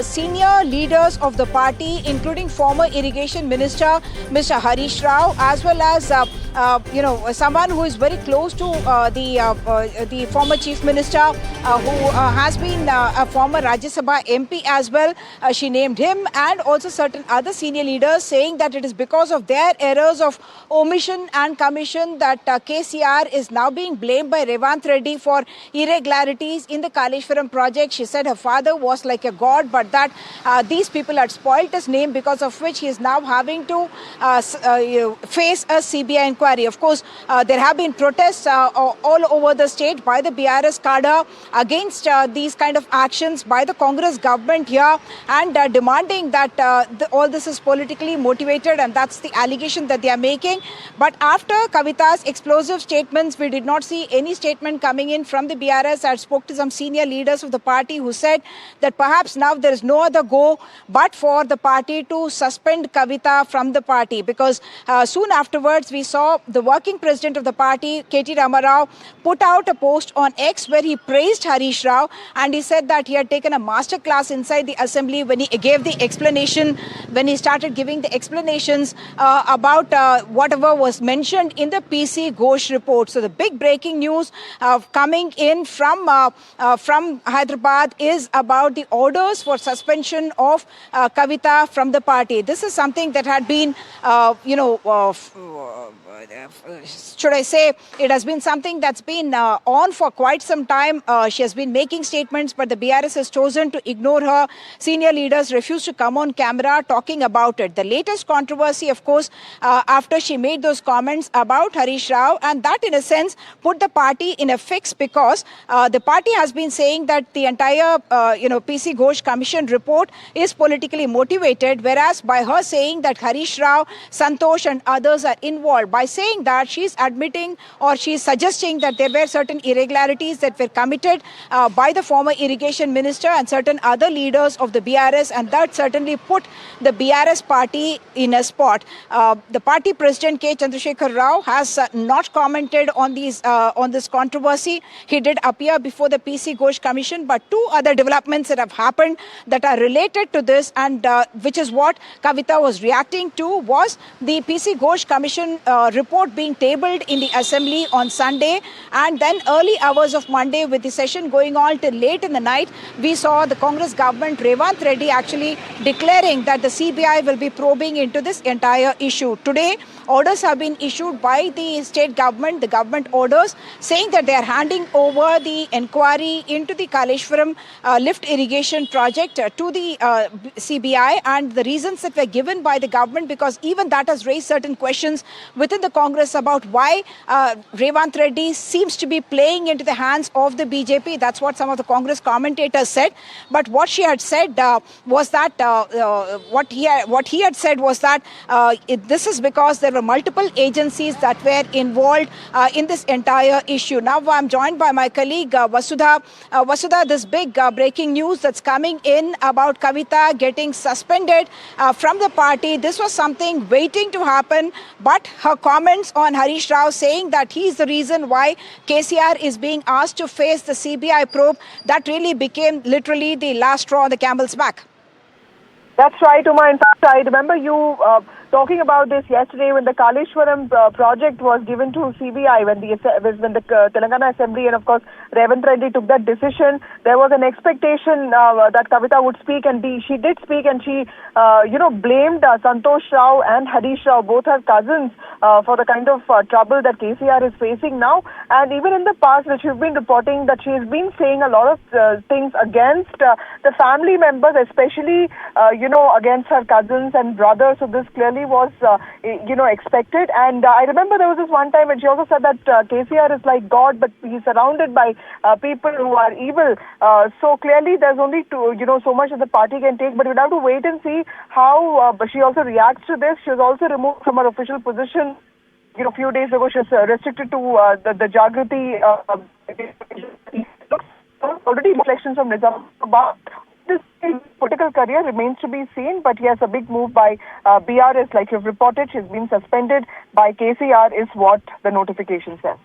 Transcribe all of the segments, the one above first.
senior leaders of the party, including former Irrigation Minister Mr. Harish Rao, as well as someone who is very close to the former Chief Minister, who has been a former Rajya Sabha MP as well. She named him, and also certain other senior leaders, saying that it is because of their errors of omission and commission that KCR is now being blamed by Revanth Reddy for irregularities in the Kaleshwaram project. She said her father was like a god, but that these people had spoilt his name, because of which he is now having to face a CBI inquiry. Of course, there have been protests all over the state by the BRS cadre against these kind of actions by the Congress government here, and demanding that all this is politically motivated, and that's the allegation that they are making. But after Kavita's explosive statements, we did not see any statement coming in from the BRS. I spoke to some senior leaders of the party who said that perhaps now there is no other go but for the party to suspend Kavita from the party, because soon afterwards we saw the working president of the party, K.T. Ramarao, put out a post on X where he praised Harish Rao, and he said that he had taken a master class inside the assembly when he gave the explanation, when he started giving the explanations about whatever was mentioned in the PC Ghosh report. So the big breaking news coming in from Hyderabad is about the orders for suspension of Kavita from the party. This is something that had been, should I say, it has been something that's been on for quite some time. She has been making statements, but the BRS has chosen to ignore her. Senior leaders refused to come on camera talking about it. The latest controversy, of course, after she made those comments about Harish Rao, and that in a sense put the party in a fix, because the party has been saying that the entire PC Ghosh Commission report is politically motivated, whereas by her saying that Harish Rao, Santosh and others are involved, by saying that she's admitting or she's suggesting that there were certain irregularities that were committed by the former Irrigation Minister and certain other leaders of the BRS, and that certainly put the BRS party in a spot. The party president K. Chandrasekhar Rao has not commented on this controversy. He did appear before the PC Ghosh Commission, but two other developments that have happened that are related to this, and which is what Kavita was reacting to, was the PC Ghosh Commission report being tabled in the assembly on Sunday, and then early hours of Monday, with the session going on till late in the night, we saw the Congress government, Revanth Reddy, actually declaring that the CBI will be probing into this entire issue. Today, orders have been issued by the state government, the government orders, saying that they are handing over the inquiry into the Kaleshwaram lift irrigation project to the CBI, and the reasons that were given by the government, because even that has raised certain questions within the Congress about why Revanth Reddy seems to be playing into the hands of the BJP. That's what some of the Congress commentators said. But what she had said was that what he had said was that this is because there were multiple agencies that were involved in this entire issue. Now I'm joined by my colleague Vasudha. Vasudha, this big breaking news that's coming in about Kavita getting suspended from the party, this was something waiting to happen, but her comments on Harish Rao saying that he's the reason why KCR is being asked to face the CBI probe, that really became literally the last straw on the camel's back. That's right, Uma. In fact, I remember you talking about this yesterday when the Kaleshwaram project was given to CBI, when the Telangana Assembly and, of course, Revanth Reddy took that decision. There was an expectation that Kavita would speak, and she did speak, and she, blamed Santosh Rao and Harish Rao, both her cousins, for the kind of trouble that KCR is facing now. And even in the past, which you've been reporting, that she's been saying a lot of things against the family members, especially, against her cousins and brothers. So this clearly was, expected. And I remember there was this one time when she also said that KCR is like God, but he's surrounded by people who are evil. So clearly there's only so much that the party can take, but we'll have to wait and see how she also reacts to this. She was also removed from her official position. A few days ago, she was restricted to the Jagriti. Already elections from Nizamabad. This political career remains to be seen, but yes, a big move by BRS, like you've reported. She's been suspended by KCR is what the notification says.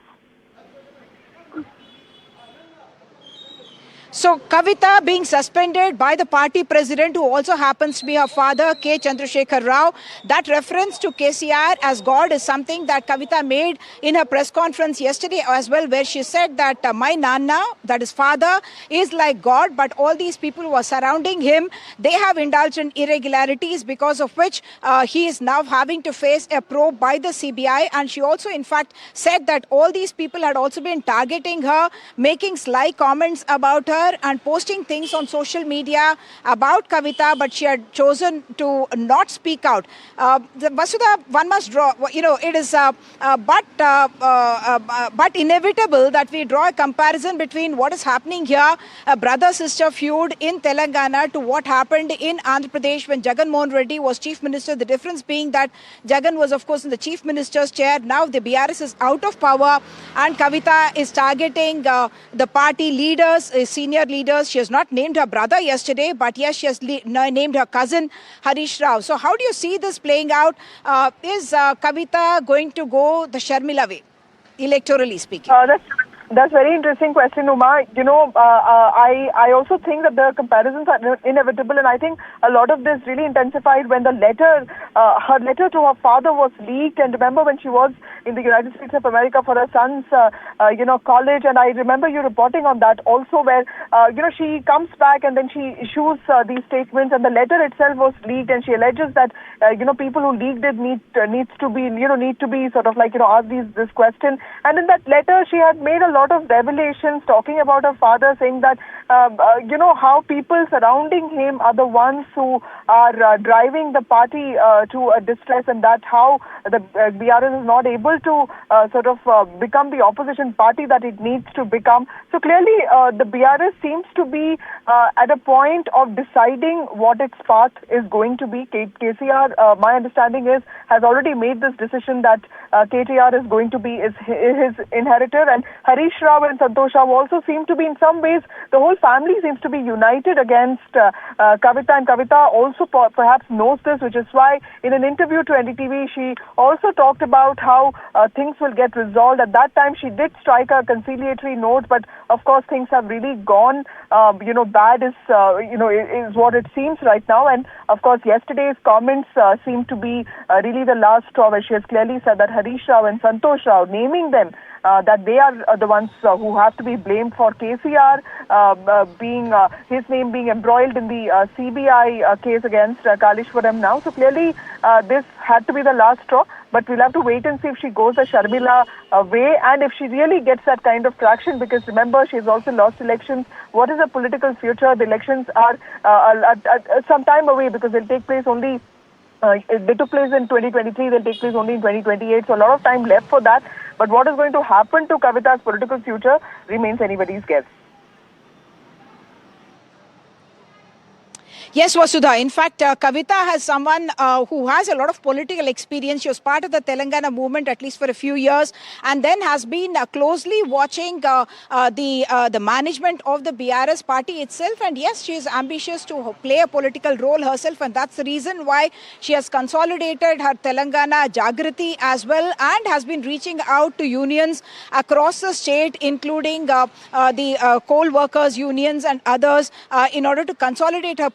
So, Kavita being suspended by the party president, who also happens to be her father, K. Chandrasekhar Rao, that reference to KCR as God is something that Kavita made in her press conference yesterday as well, where she said that my Nana, that is father, is like God, but all these people who are surrounding him, they have indulged in irregularities, because of which he is now having to face a probe by the CBI. And she also, in fact, said that all these people had also been targeting her, making sly comments about her and posting things on social media about Kavita, but she had chosen to not speak out. Vasudha, one must draw, it is but inevitable that we draw a comparison between what is happening here, a brother-sister feud in Telangana, to what happened in Andhra Pradesh when Jagan Mohan Reddy was chief minister. The difference being that Jagan was, of course, in the chief minister's chair. Now the BRS is out of power, and Kavita is targeting the party leaders, senior leaders. She has not named her brother yesterday, but yes, she has named her cousin, Harish Rao. So how do you see this playing out? Is Kavita going to go the Sharmila way, electorally speaking? That's very interesting question, Uma. I also think that the comparisons are inevitable, and I think a lot of this really intensified when the letter, her letter to her father was leaked. And remember when she was in the United States of America for her son's, college, and I remember you reporting on that also, where she comes back and then she issues these statements, and the letter itself was leaked, and she alleges that people who leaked it need to be sort of asked this question. And in that letter, she had made a lot of revelations talking about her father, saying that how people surrounding him are the ones who are driving the party to a distress, and that how the BRS is not able to become the opposition party that it needs to become. So clearly the BRS seems to be at a point of deciding what its path is going to be. KCR, my understanding is, has already made this decision that KTR is going to be his inheritor, and Harish Rao and Santosh Rao also seem to be, in some ways, the whole family seems to be united against Kavita, and Kavita also perhaps knows this, which is why in an interview to NDTV, she also talked about how things will get resolved. At that time, she did strike a conciliatory note, but of course, things have really gone, bad is what it seems right now. And of course, yesterday's comments seem to be really the last straw, where she has clearly said that Harish Rao and Santosh Rao, naming them, that they are the ones who have to be blamed for KCR being his name being embroiled in the CBI case against Kaleshwaram now. So clearly this had to be the last straw, but we'll have to wait and see if she goes the Sharmila way, and if she really gets that kind of traction, because remember, she's also lost elections. What is the political future? The elections are some time away, because they'll take place only they took place in 2023, they'll take place only in 2028, so a lot of time left for that. But what is going to happen to Kavita's political future remains anybody's guess. Yes, Vasudha. In fact, Kavita has someone who has a lot of political experience. She was part of the Telangana movement at least for a few years, and then has been closely watching the management of the BRS party itself. And yes, she is ambitious to play a political role herself, and that's the reason why she has consolidated her Telangana Jagriti as well, and has been reaching out to unions across the state, including the coal workers unions and others, in order to consolidate her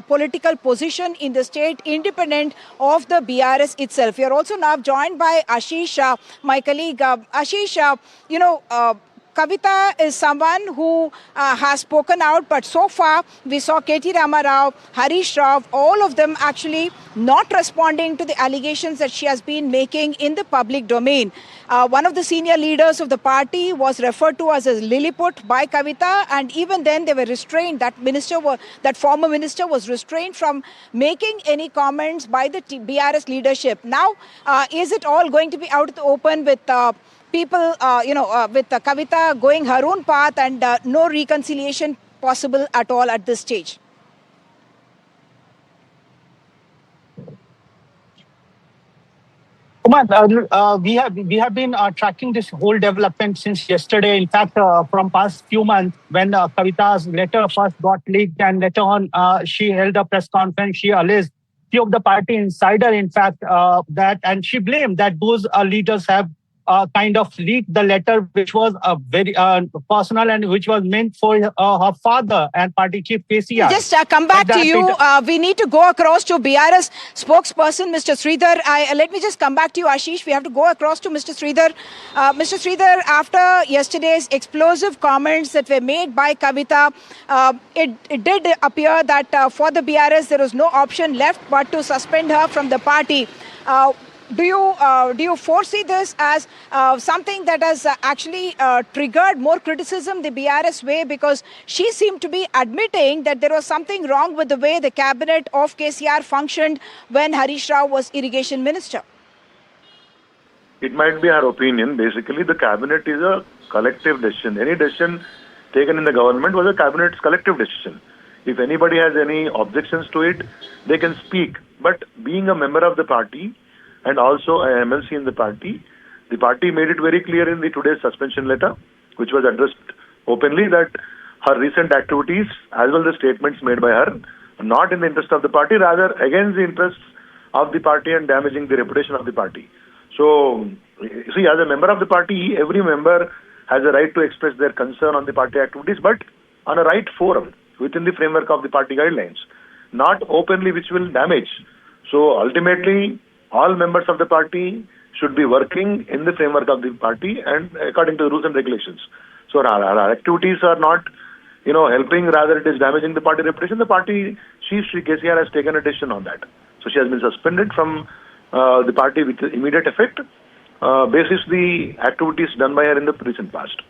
political position in the state, independent of the BRS itself. We are also now joined by Ashish, my colleague. Ashish, Kavita is someone who has spoken out, but so far we saw KT Rama Rao, Harish Rao, all of them actually not responding to the allegations that she has been making in the public domain. One of the senior leaders of the party was referred to as Lilliput by Kavita, and even then they were restrained. That former minister was restrained from making any comments by the BRS leadership. Now, is it all going to be out in the open with people, with Kavita going her own path, and no reconciliation possible at all at this stage? Umar, we have been tracking this whole development since yesterday. In fact, from past few months, when Kavita's letter first got leaked, and later on she held a press conference, she alleged few of the party insider, in fact, and she blamed that those leaders have kind of leak the letter, which was very personal and which was meant for her father and party chief KCR. Just come back to you. We need to go across to BRS spokesperson, Mr. Sridhar. Let me just come back to you, Ashish. We have to go across to Mr. Sridhar. Mr. Sridhar, after yesterday's explosive comments that were made by Kavita, it did appear that for the BRS there was no option left but to suspend her from the party. Do you foresee this as something that has actually triggered more criticism the BRS way, because she seemed to be admitting that there was something wrong with the way the cabinet of KCR functioned when Harish Rao was irrigation minister? It might be our opinion. Basically, the cabinet is a collective decision. Any decision taken in the government was a cabinet's collective decision. If anybody has any objections to it, they can speak. But being a member of the party and also an MLC in the party made it very clear in the today's suspension letter, which was addressed openly, that her recent activities as well as the statements made by her are not in the interest of the party, rather against the interests of the party and damaging the reputation of the party. So, see, as a member of the party, every member has a right to express their concern on the party activities, but on a right forum within the framework of the party guidelines, not openly, which will damage. So ultimately, all members of the party should be working in the framework of the party and according to the rules and regulations. So our activities are not, helping, rather it is damaging the party reputation. The party chief, Shri KCR, has taken a decision on that. So she has been suspended from the party with immediate effect, basis the activities done by her in the recent past.